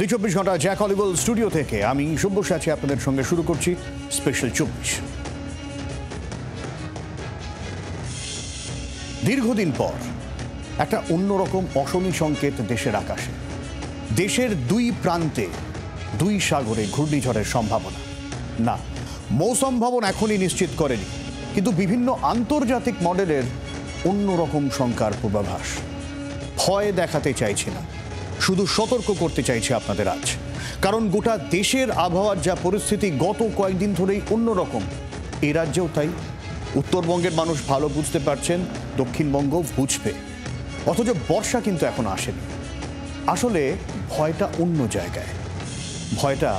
জি 24 ঘন্টা Jack অলিভল studio থেকে আমি সব্যসাচী আছি আপনাদের সঙ্গে। শুরু করছি স্পেশাল 24। দীর্ঘদিন পর একটা অন্যরকম অশনি সংকেত দেশের আকাশে। দেশের দুই প্রান্তে দুই সাগরে ঘূর্ণিঝড়ের সম্ভাবনা। না, মৌসুম ভবন এখনই নিশ্চিত করেনি, কিন্তু বিভিন্ন আন্তর্জাতিক মডেলের অন্যরকম শঙ্কার পূর্বাভাস। ভয় দেখাতে চাইছি না, শুধু সতর্ক করতে চাইছি আপনাদের আজ। কারণ গোটা দেশের আবহাওয়ার যা পরিস্থিতি গত কয়েকদিন ধরেই অন্যরকম, এ রাজ্যেও তাই। উত্তরবঙ্গের মানুষ ভালো বুঝতে পারছেন, দক্ষিণবঙ্গ বুঝবে, অথচ বর্ষা কিন্তু এখন আসেনি। আসলে ভয়টা অন্য জায়গায়। ভয়টা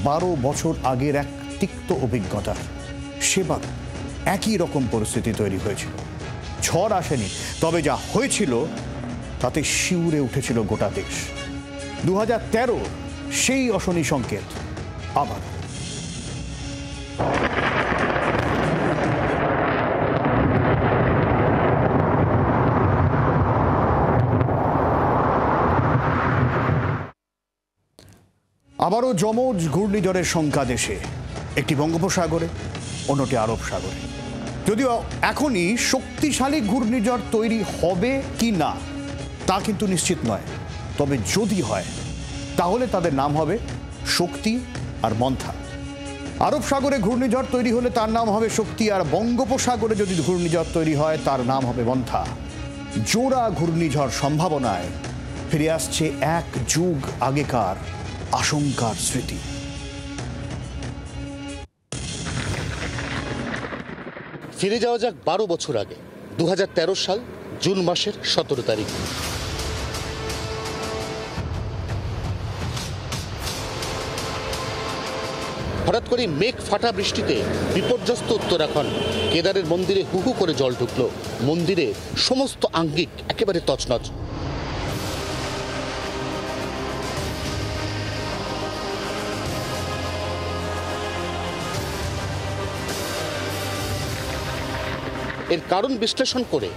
12 বছর আগের এক তিক্ত অভিজ্ঞতার। সেবার একই রকম পরিস্থিতি তৈরি হয়েছিল। ঝড় আসেনি, তবে যা হয়েছিল তাতে শিউরে উঠেছিল গোটা দেশ। 2013 সেই অশনি সংকেত আবার। আবারও যমজ ঘূর্ণিঝড়ের শঙ্কা দেশে, একটি বঙ্গোপসাগরে, অন্যটি আরব সাগরে। যদিও এখনই শক্তিশালী ঘূর্ণিঝড় তৈরি হবে কি না তা কিন্তু নিশ্চিত নয়, তবে যদি হয় তাহলে তাদের নাম হবে শক্তি আর মন্থা। আরব সাগরে ঘূর্ণিঝড় তৈরি হলে তার নাম হবে শক্তি, আর বঙ্গোপসাগরে যদি ঘূর্ণিঝড় তৈরি হয় তার নাম হবে মন্থা। জোড়া ঘূর্ণিঝড় সম্ভাবনায় ফিরে আসছে এক যুগ আগেকার আশঙ্কার স্মৃতি। ফিরে যাওয়া যাক 12 বছর আগে, 2013 সাল জুন মাসের 17 তারিখ। হঠাৎ করে মেঘ ফাটা বৃষ্টিতে বিপর্যস্ত উত্তরাখণ্ড। কেদারের মন্দিরে হু হু করে জল ঢুকলো, মন্দিরে সমস্ত আঙ্গিক একেবারে তছনছ। এর কারণ বিশ্লেষণ করে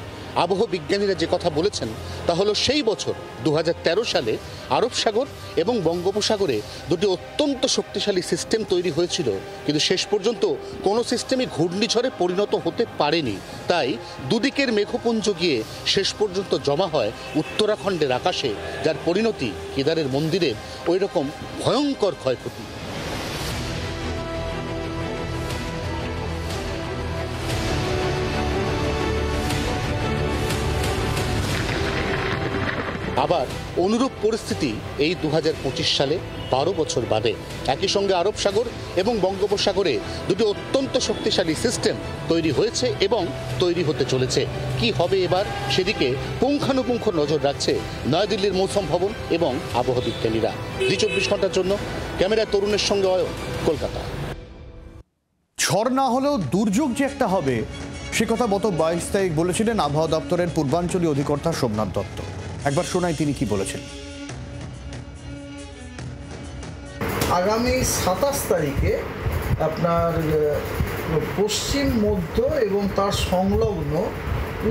আবহাওয়া বিজ্ঞানীরা যে কথা বলেছেন তা হলো সেই বছর 2013 সালে আরব সাগর এবং বঙ্গোপসাগরে দুটি অত্যন্ত শক্তিশালী সিস্টেম তৈরি হয়েছিল, কিন্তু শেষ পর্যন্ত কোনো সিস্টেমই ঘূর্ণিঝড়ে পরিণত হতে পারেনি। তাই দুদিকের মেঘপুঞ্জ গিয়ে শেষ পর্যন্ত জমা হয় উত্তরাখণ্ডের আকাশে, যার পরিণতি কেদারের মন্দিরের ওই রকম ভয়ঙ্কর ক্ষয়ক্ষতি। আবার অনুরূপ পরিস্থিতি এই 2025 সালে 12 বছর বাদে। একই সঙ্গে আরব সাগর এবং বঙ্গোপসাগরে দুটি অত্যন্ত শক্তিশালী সিস্টেম তৈরি হয়েছে এবং তৈরি হতে চলেছে। কি হবে এবার, সেদিকে পুঙ্খানুপুঙ্খ নজর রাখছে নয়াদিল্লির মৌসুম ভবন এবং আবহাওয়া বিজ্ঞানীরা। জি 24 ঘন্টার জন্য ক্যামেরা তরুণের সঙ্গে কলকাতা। ঝড় না হলেও দুর্যোগ যে একটা হবে, সে কথা গত 22 তারিখ বলেছিলেন আবহাওয়া দপ্তরের পূর্বাঞ্চলীয় অধিকর্তা সোমনাথ দত্ত। একবার শোনাই তিনি কি বলেছেন। আগামী 27 তারিখে আপনার পশ্চিম মধ্য এবং তার সংলগ্ন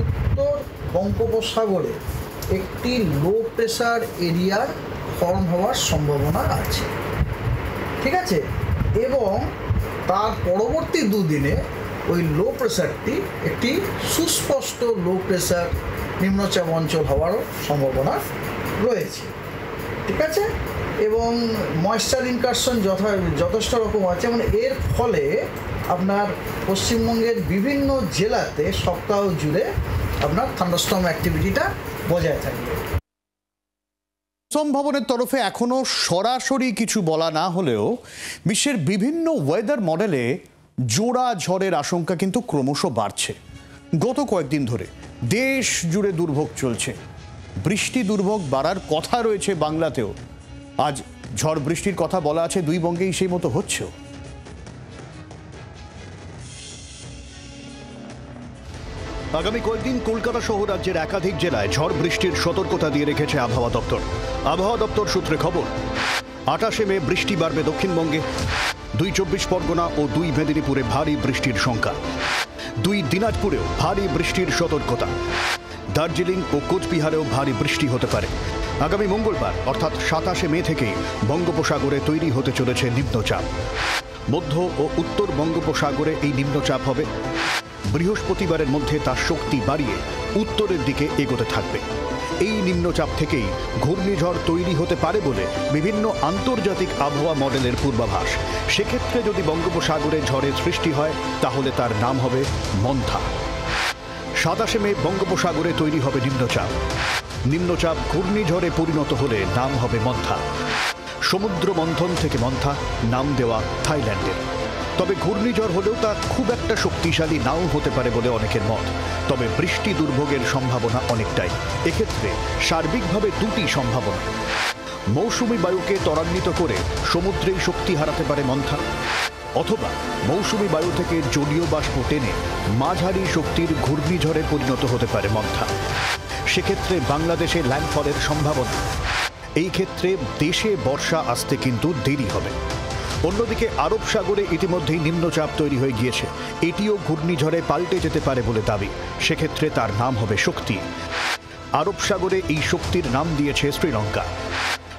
উত্তর বঙ্গোপসাগরে একটি লো প্রেশার এরিয়ার ফর্ম হওয়ার সম্ভাবনা আছে, ঠিক আছে। এবং তার পরবর্তী দুদিনে ওই লো প্রেশারটি একটি সুস্পষ্ট লো প্রেশার নিম্নচাপ অঞ্চল হওয়ারও সম্ভাবনা রয়েছে, ঠিক আছে। এবং ময়েশ্চার ইনকারশন যথেষ্ট রকম আছে, মানে এর ফলে আপনার পশ্চিমবঙ্গের বিভিন্ন জেলাতে সপ্তাহ জুড়ে আপনার থান্ডারস্টর্ম অ্যাক্টিভিটিটা বজায় থাকবে। মৌসুম ভবনের তরফে এখনো সরাসরি কিছু বলা না হলেও বিশ্বের বিভিন্ন ওয়েদার মডেলে জোড়া ঝড়ের আশঙ্কা কিন্তু ক্রমশ বাড়ছে। গত কয়েকদিন ধরে দেশ জুড়ে দুর্ভোগ চলছে। বৃষ্টি দুর্ভোগ বাড়ার কথা রয়েছে বাংলাতেও। আজ ঝড় বৃষ্টির কথা বলা আছে, দুই বঙ্গেই সেই মতো হচ্ছেও। আগামী কয়েকদিন কলকাতা সহ রাজ্যের একাধিক জেলায় ঝড় বৃষ্টির সতর্কতা দিয়ে রেখেছে আবহাওয়া দপ্তর। আবহাওয়া দপ্তর সূত্রে খবর, 28 মে বৃষ্টি বাড়বে দক্ষিণবঙ্গে। 2 24 পরগনা ও 2 মেদিনীপুরে ভারী বৃষ্টির শঙ্কা। 2 দিনাজপুরেও ভারী বৃষ্টির সতর্কতা। দার্জিলিং ও কোচবিহারেও ভারী বৃষ্টি হতে পারে। আগামী মঙ্গলবার অর্থাৎ 27শে মে থেকে বঙ্গোপসাগরে তৈরি হতে চলেছে নিম্নচাপ। মধ্য ও উত্তর বঙ্গোপসাগরে এই নিম্নচাপ হবে। বৃহস্পতিবারের মধ্যে তার শক্তি বাড়িয়ে উত্তরের দিকে এগোতে থাকবে। এই নিম্নচাপ থেকেই ঘূর্ণিঝড় তৈরি হতে পারে বলে বিভিন্ন আন্তর্জাতিক আবহাওয়া মডেলের পূর্বাভাস। সেক্ষেত্রে যদি বঙ্গোপসাগরে ঝড়ের সৃষ্টি হয় তাহলে তার নাম হবে মন্থা। 27শে মে বঙ্গোপসাগরে তৈরি হবে নিম্নচাপ। নিম্নচাপ ঘূর্ণিঝড়ে পরিণত হলে নাম হবে মন্থা। সমুদ্র মন্থন থেকে মন্থা নাম দেওয়া থাইল্যান্ডের। তবে ঘূর্ণিঝড় হলেও তা খুব একটা শক্তিশালী নাও হতে পারে বলে অনেকের মত। তবে বৃষ্টি দুর্ভোগের সম্ভাবনা অনেকটাই। এক্ষেত্রে সার্বিকভাবে দুটি সম্ভাবনা। মৌসুমী বায়ুকে ত্বরান্বিত করে সমুদ্রেই শক্তি হারাতে পারে মন্থা, অথবা মৌসুমী বায়ু থেকে জলীয় বাষ্প টেনে মাঝারি শক্তির ঘূর্ণিঝড়ে পরিণত হতে পারে মন্থা। সেক্ষেত্রে বাংলাদেশে ল্যান্ডফলের সম্ভাবনা। এই ক্ষেত্রে দেশে বর্ষা আসতে কিন্তু দেরি হবে। অন্যদিকে আরব সাগরে ইতিমধ্যেই নিম্নচাপ তৈরি হয়ে গিয়েছে। এটিও ঘূর্ণিঝড়ে পাল্টে যেতে পারে বলে দাবি। সেক্ষেত্রে তার নাম হবে শক্তি। আরব সাগরে এই শক্তির নাম দিয়েছে শ্রীলঙ্কা।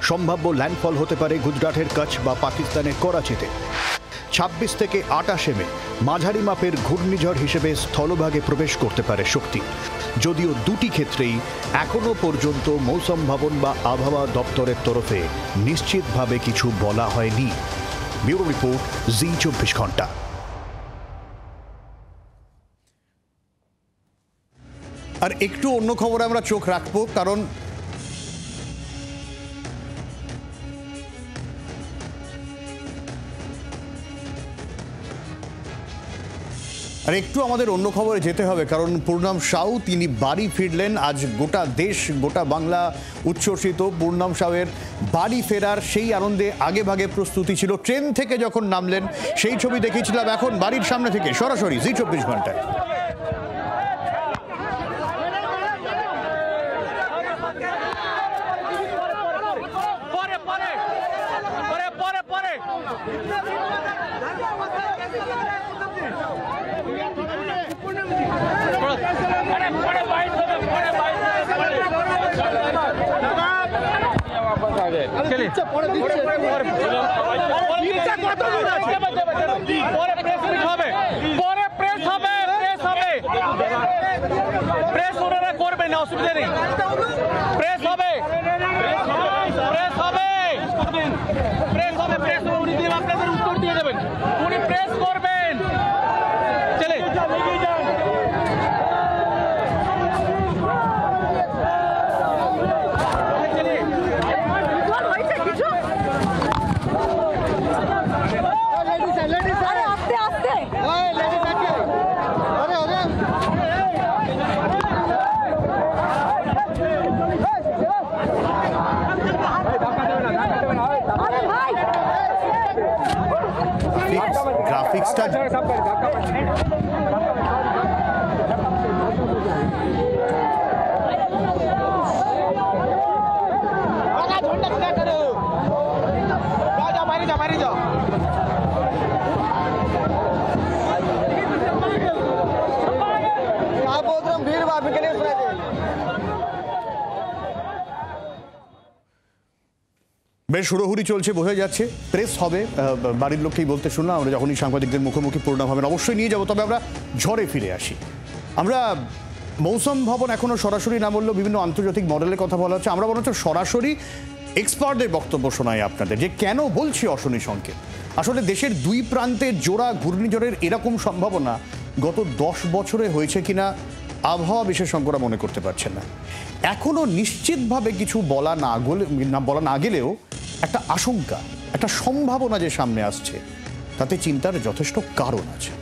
সম্ভাব্য ল্যান্ডফল হতে পারে গুজরাটের কচ্ছ বা পাকিস্তানের করাচিতে। 26 থেকে 28শে মে মাঝারি মাপের ঘূর্ণিঝড় হিসেবে স্থলভাগে প্রবেশ করতে পারে শক্তি। যদিও দুটি ক্ষেত্রেই এখনো পর্যন্ত মৌসুম ভবন বা আবহাওয়া দপ্তরের তরফে নিশ্চিতভাবে কিছু বলা হয়নি। ব্যুরো রিপোর্ট, জি 24 ঘন্টা। আর একটু অন্য খবরে আমরা চোখ রাখবো, কারণ আর একটু আমাদের অন্য খবরে যেতে হবে, কারণ পূর্ণাম সাউ তিনি বাড়ি ফিরলেন। আজ গোটা দেশ, গোটা বাংলা উচ্ছ্বসিত। পূর্ণাম সাউয়ের বাড়ি ফেরার সেই আনন্দে আগে ভাগে প্রস্তুতি ছিল। ট্রেন থেকে যখন নামলেন সেই ছবি দেখিয়েছিলাম এখন বাড়ির সামনে থেকে সরাসরি জি 24 ঘন্টায়। প্রেস ওনারা করবে না, অসুবিধা নেই। প্রেস হবে, প্রেস হবে, প্রেস হবে, প্রেস উনি দিয়ে আপনাদের উত্তর দিয়ে দেবেন। উনি প্রেস করবেন। চলে গ্রাফিক্সটা বেশ হুড়োহুড়ি চলছে, বোঝা যাচ্ছে। প্রেস হবে, বাড়ির লোককেই বলতে শুনলাম। আমরা যখনই সাংবাদিকদের মুখোমুখি পূর্ণাম হবেন অবশ্যই নিয়ে যাব। তবে আমরা ঝড়ে ফিরে আসি। আমরা মৌসুম ভবন এখনও সরাসরি না বললেও বিভিন্ন আন্তর্জাতিক মডেলের কথা বলা হচ্ছে। আমরা বরঞ্চ সরাসরি এক্সপার্টদের বক্তব্য শোনাই আপনাদের, যে কেন বলছি অশনি সংকেত। আসলে দেশের দুই প্রান্তে জোড়া ঘূর্ণিঝড়ের এরকম সম্ভাবনা গত 10 বছরে হয়েছে কিনা আবহাওয়া বিশেষজ্ঞরা মনে করতে পারছেন না। এখনো নিশ্চিতভাবে কিছু বলা না গেলেও একটা আশঙ্কা, একটা সম্ভাবনা যে সামনে আসছে, তাতে চিন্তার যথেষ্ট কারণ আছে।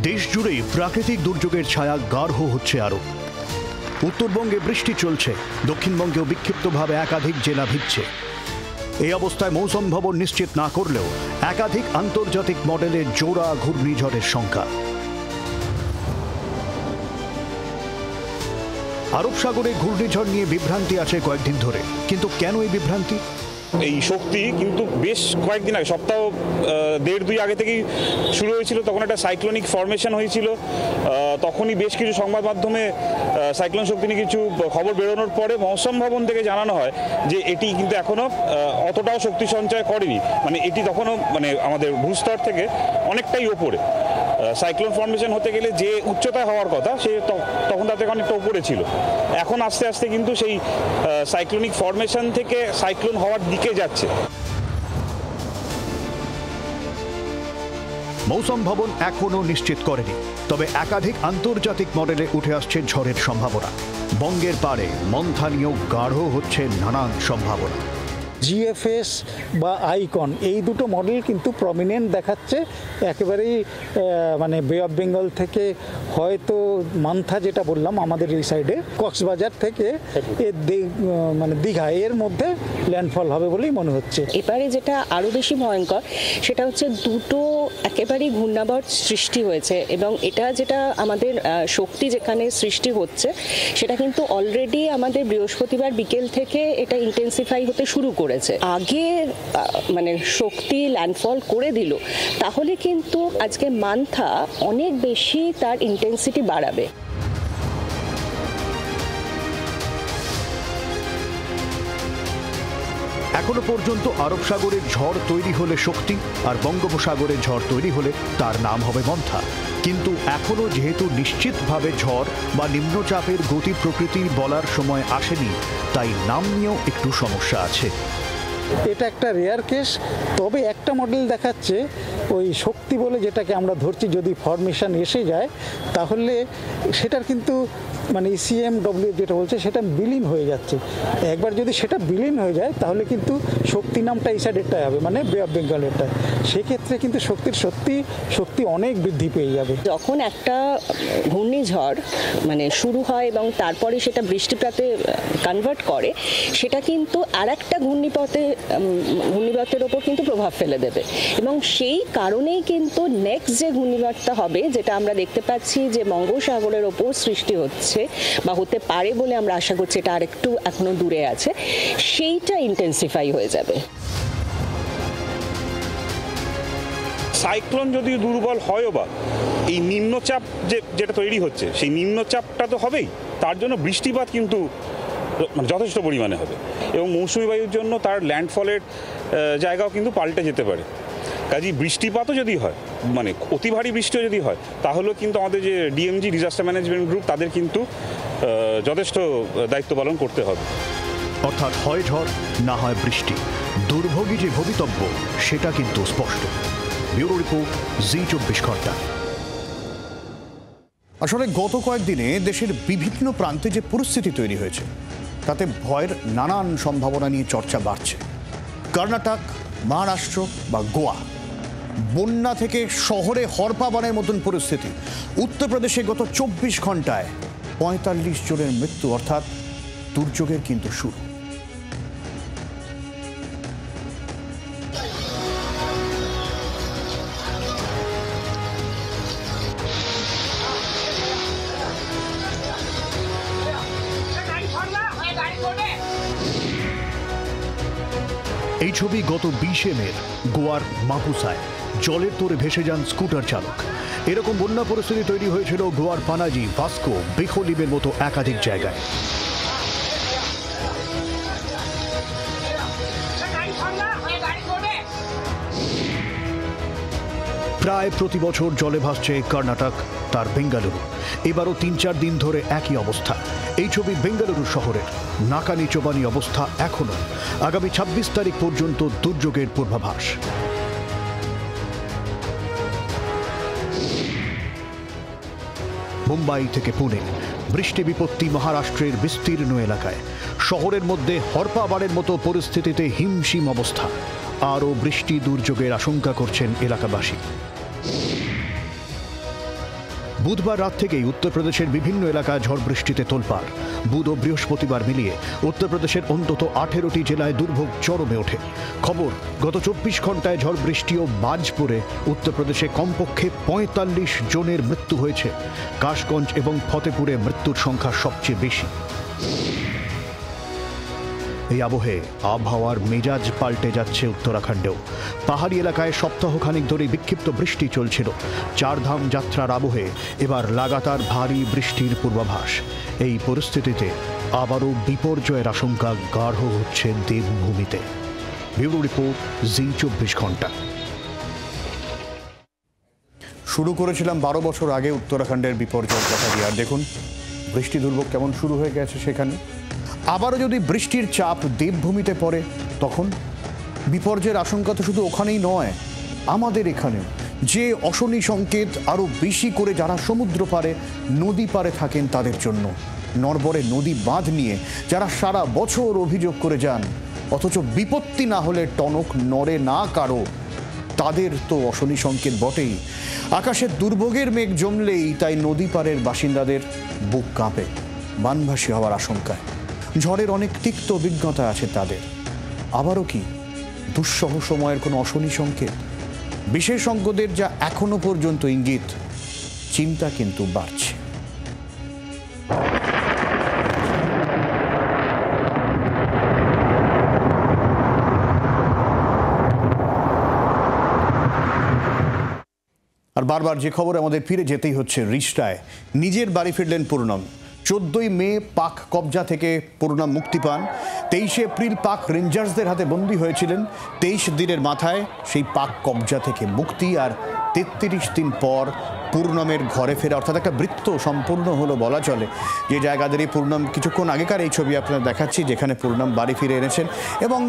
দেশ জুড়েই প্রাকৃতিক দুর্যোগের ছায়া গাঢ় হচ্ছে আরো। উত্তরবঙ্গে বৃষ্টি চলছে, দক্ষিণবঙ্গেও বিক্ষিপ্তভাবে একাধিক জেলা ভিজছে। এই অবস্থায় মৌসুম ভবন নিশ্চিত না করলেও একাধিক আন্তর্জাতিক মডেলের জোড়া ঘূর্ণিঝড়ের সংখ্যা। আরব সাগরে ঘূর্ণিঝড় নিয়ে বিভ্রান্তি আছে কয়েকদিন ধরে, কিন্তু কেন এই বিভ্রান্তি? এই শক্তি কিন্তু বেশ কয়েকদিন আগে, সপ্তাহ দেড় দুই আগে থেকেই শুরু হয়েছিল। তখন একটা সাইক্লোনিক ফরমেশন হয়েছিল, তখনই বেশ কিছু সংবাদ মাধ্যমে সাইক্লোন শক্তি নিয়ে কিছু খবর বেরোনোর পরে মৌসুম ভবন থেকে জানানো হয় যে এটি কিন্তু এখনও অতটাও শক্তি সঞ্চয় করেনি, মানে এটি তখনও মানে আমাদের ভূস্তর থেকে অনেকটাই ওপরে। সাইক্লোন ফর্মেশন হতে গেলে যে উচ্চতায় হওয়ার কথা সে তখন তার থেকে অনেকটা উপরে ছিল। এখন আস্তে আস্তে কিন্তু সেই সাইক্লোনিক ফর্মেশন থেকে সাইক্লোন হওয়ার দিকে যাচ্ছে। মৌসুম ভবন এখনও নিশ্চিত করেনি, তবে একাধিক আন্তর্জাতিক মডেলে উঠে আসছে ঝড়ের সম্ভাবনা। বঙ্গের পারে মন্থা নিয়েও গাঢ় হচ্ছে নানান সম্ভাবনা। জিএফএস বা আইকন এই দুটো মডেল কিন্তু প্রমিনেন্ট দেখাচ্ছে একেবারেই, মানে বে অফ বেঙ্গল থেকে হয়তো মান্থা যেটা বললাম আমাদের এই সাইডে, কক্সবাজার থেকে মানে দীঘা এর মধ্যে ল্যান্ডফল হবে বলেই মনে হচ্ছে। এবারে যেটা আরও বেশি ভয়ঙ্কর সেটা হচ্ছে দুটো একেবারেই ঘূর্ণাবর্ত সৃষ্টি হয়েছে, এবং এটা যেটা আমাদের শক্তি যেখানে সৃষ্টি হচ্ছে সেটা কিন্তু অলরেডি আমাদের বৃহস্পতিবার বিকেল থেকে এটা ইন্টেন্সিফাই হতে শুরু করে আগে মানে শক্তি ল্যান্ডফল করে দিল, তাহলে কিন্তু আজকে মান্থা অনেক বেশি তার ইন্টেন্সিটি বাড়াবে। এখনো পর্যন্ত আরব সাগরের ঝড় তৈরি হলে শক্তি, আর বঙ্গোপসাগরের ঝড় তৈরি হলে তার নাম হবে মন্থা। কিন্তু এখনো যেহেতু নিশ্চিতভাবে ঝড় বা নিম্নচাপের গতি প্রকৃতির বলার সময় আসেনি, তাই নাম নিয়েও একটু সমস্যা আছে। এটা একটা রেয়ার কেস, তবে একটা মডেল দেখাচ্ছে ওই শক্তি বলে যেটাকে আমরা ধরছি, যদি ফরমেশন এসে যায় তাহলে সেটার কিন্তু মানে ইসিএমডব্লিউ যেটা বলছে সেটা বিলীন হয়ে যাচ্ছে। একবার যদি সেটা বিলীন হয়ে যায় তাহলে কিন্তু শক্তি নামটা এই সাইডেরটাই হবে, মানে বে অফ বেঙ্গলেরটা। সেক্ষেত্রে কিন্তু শক্তি অনেক বৃদ্ধি পেয়ে যাবে। যখন একটা ঘূর্ণিঝড় মানে শুরু হয় এবং তারপরে সেটা বৃষ্টিপাতে কনভার্ট করে, সেটা কিন্তু আর একটা ঘূর্ণিবাতের ওপর কিন্তু প্রভাব ফেলে দেবে, এবং সেই কারণেই কিন্তু নেক্সট যে ঘূর্ণিবাতটা হবে, যেটা আমরা দেখতে পাচ্ছি যে বঙ্গোপসাগরের ওপর সৃষ্টি হচ্ছে বা হতে পারে বলে আমরা আশা করছি, এটা আরেকটু এখনো দূরে আছে, সেইটা ইন্টেন্সিফাই হয়ে যাবে। সাইক্লোন যদি দুর্বল হয়ও বা এই নিম্নচাপ যেটা তৈরি হচ্ছে সেই নিম্নচাপটা তো হবেই, তার জন্য বৃষ্টিপাত কিন্তু যথেষ্ট পরিমাণে হবে, এবং মৌসুমি বায়ুর জন্য তার ল্যান্ডফলের জায়গাও কিন্তু পাল্টে যেতে পারে। কাজেই বৃষ্টিপাতও যদি হয়, মানে অতি ভারী বৃষ্টিও যদি হয়, তাহলেও কিন্তু আমাদের যে ডিএমজি ডিজাস্টার ম্যানেজমেন্ট গ্রুপ, তাদের কিন্তু যথেষ্ট দায়িত্ব পালন করতে হবে। অর্থাৎ হয় ঝড়, না হয় বৃষ্টি, দুর্ভোগী যে ভবিতব্য সেটা কিন্তু স্পষ্ট। ব্যুরো রিপোর্ট, জি24 ঘন্টা। আসলে গত কয়েকদিনে দেশের বিভিন্ন প্রান্তে যে পরিস্থিতি তৈরি হয়েছে তাতে ভয়ের নানান সম্ভাবনা নিয়ে চর্চা বাড়ছে। কর্ণাটক, মহারাষ্ট্র বা গোয়া, বন্যা থেকে শহরে হরপাবানের মতন পরিস্থিতি। উত্তরপ্রদেশে গত 24 ঘন্টায় 45 জনের মৃত্যু, অর্থাৎ দুর্যোগের কিন্তু শুরু। এই ছবি গত 20 মের গোয়ার মাপুসায়। জলের তোরে ভেসে যান স্কুটার চালক। এরকম বন্যা পরিস্থিতি তৈরি হয়েছিল গোয়ার পানাজি, ভাস্কো, বেখলিমের মতো একাধিক জায়গায়। প্রায় প্রতি বছর জলে ভাসছে কর্ণাটক, তার বেঙ্গালুরু। এবারও 3-4 দিন ধরে একই অবস্থা। এই ছবি বেঙ্গালুরু শহরের। নাকানি চোবানি অবস্থা এখনো। আগামী 26 তারিখ পর্যন্ত দুর্যোগের পূর্বাভাস। মুম্বাই থেকে পুনে, বৃষ্টি বিপত্তি মহারাষ্ট্রের বিস্তীর্ণ এলাকায়। শহরের মধ্যে হরপাবানের মতো পরিস্থিতিতে হিমশিম অবস্থা। আরও বৃষ্টি দুর্যোগের আশঙ্কা করছেন এলাকাবাসী। বুধবার রাত থেকেই উত্তরপ্রদেশের বিভিন্ন এলাকায় ঝড় বৃষ্টিতে তোলপাড়। বুধ ও বৃহস্পতিবার মিলিয়ে উত্তরপ্রদেশের অন্তত 18টি জেলায় দুর্ভোগ চরমে ওঠে। খবর, গত 24 ঘন্টায় ঝড় বৃষ্টি ও বাজ পড়ে উত্তরপ্রদেশে কমপক্ষে 45 জনের মৃত্যু হয়েছে। কাশগঞ্জ এবং ফতেপুরে মৃত্যুর সংখ্যা সবচেয়ে বেশি। এই আবহে আবহাওয়ার মেজাজ পাল্টে যাচ্ছে উত্তরাখণ্ডেও। পাহাড়ি এলাকায় সপ্তাহখানিক ধরে বিক্ষিপ্ত বৃষ্টি চলছিল। চারধাম যাত্রার আবহে এবার লাগাতার ভারী বৃষ্টির পূর্বাভাস। এই পরিস্থিতিতে আবারও বিপর্যয়ের আশঙ্কা গাঢ় হচ্ছে দেবভূমিতে। ব্যুরো রিপোর্ট, জি24 ঘন্টা। শুরু করেছিলাম 12 বছর আগে উত্তরাখণ্ডের বিপর্যয়ের কথা দিয়ে, আর দেখুন বৃষ্টি দুর্ভোগ কেমন শুরু হয়ে গেছে সেখানে। আবারও যদি বৃষ্টির চাপ দেবভূমিতে পড়ে তখন বিপর্যয়ের আশঙ্কা তো শুধু ওখানেই নয়, আমাদের এখানেও। যে অশনি সংকেত আরও বেশি করে যারা সমুদ্র পারে, নদী পারে থাকেন তাদের জন্য। নরবরে নদী বাঁধ নিয়ে যারা সারা বছর অভিযোগ করে যান, অথচ বিপত্তি না হলে টনক নড়ে না কারো, তাদের তো অশনি সংকেত বটেই। আকাশের দুর্ভোগের মেঘ জমলেই তাই নদী পাড়ের বাসিন্দাদের বুক কাঁপে, বানভাসী হওয়ার আশঙ্কায়। ঝড়ের অনেক তিক্ত অভিজ্ঞতা আছে তাদের। আবারও কি দুঃসহ সময়ের কোনো অশনি সংকেত? বিশেষজ্ঞদের যা এখনো পর্যন্ত ইঙ্গিত, চিন্তা কিন্তু বাড়ছে। আর বারবার যে খবর আমাদের ফিরে যেতেই হচ্ছে রিষ্টায়। নিজের বাড়ি ফিরলেন পূর্ণম। 14ই মে পাক কবজা থেকে পূর্ণম মুক্তি পান। 23 এপ্রিল পাক রেঞ্জার্সদের হাতে বন্দী হয়েছিলেন। 23 দিনের মাথায় সেই পাক কবজা থেকে মুক্তি, আর 33 দিন পর পূর্ণমের ঘরে ফেরা, অর্থাৎ একটা বৃত্ত সম্পূর্ণ হলো বলা চলে। যে জায়গাদের পূর্ণম, কিছুক্ষণ আগেকার এই ছবি আপনাদের দেখাচ্ছি যেখানে পূর্ণম বাড়ি ফিরে এনেছেন। এবং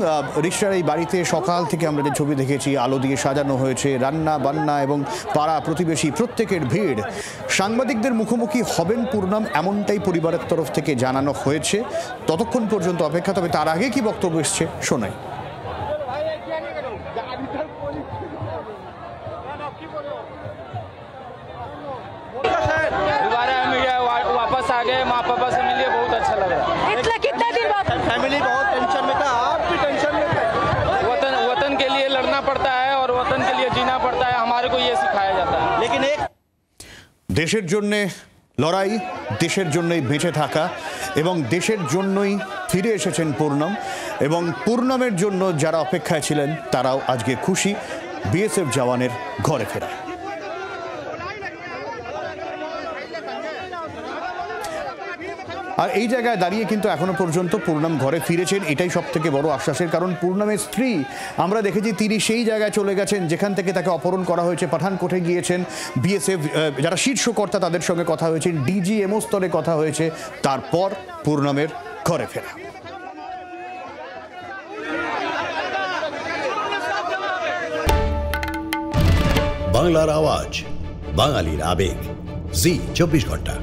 রিষ্টার এই বাড়িতে সকাল থেকে আমরা যে ছবি দেখেছি, আলো দিয়ে সাজানো হয়েছে, রান্না বান্না এবং পাড়া প্রতিবেশী প্রত্যেকের ভিড়। সাংবাদিকদের মুখোমুখি হবেন পূর্ণম, এমনটাই পরিবারের তরফ থেকে জানানো হয়েছে। ততক্ষণ পর্যন্ত অপেক্ষা। তবে তার আগে কি বক্তব্য এসছে শোনাই। वापस आ गए, माँ पापा से मिलिए, बहुत अच्छा लग रहा है। इतना कितना दिन बाद फैमिली बहुत टेंशन में था, आप भी टेंशन में थे। वतन के लिए लड़ना पड़ता है और वतन के लिए जीना पड़ता है, हमारे को ये सिखाया जाता है। लेकिन एक দেশের জন্যে লড়াই, দেশের জন্যই বেঁচে থাকা এবং দেশের জন্যই ফিরে এসেছেন পূর্ণম। এবং পূর্ণমের জন্য যারা অপেক্ষায় ছিলেন তারাও আজকে খুশি বিএসএফ জওয়ানের ঘরে ফেরা। আর এই জায়গায় দাঁড়িয়ে কিন্তু এখনো পর্যন্ত পূর্ণম ঘরে ফিরেছেন, এটাই সব থেকে বড় আশ্বাসের কারণ। পূর্ণমের স্ত্রী আমরা দেখেছি তিনি সেই জায়গায় চলে গেছেন যেখান থেকে তাকে অপহরণ করা হয়েছে, পাঠানকোটে গিয়েছেন। বিএসএফ যারা শীর্ষকর্তা তাদের সঙ্গে কথা হয়েছে, ডিজিএমও স্তরে কথা হয়েছে, তারপর পূর্ণমের ঘরে ফেরা। বাংলার আওয়াজ, বাঙালির আবেগ, জি24 ঘন্টা।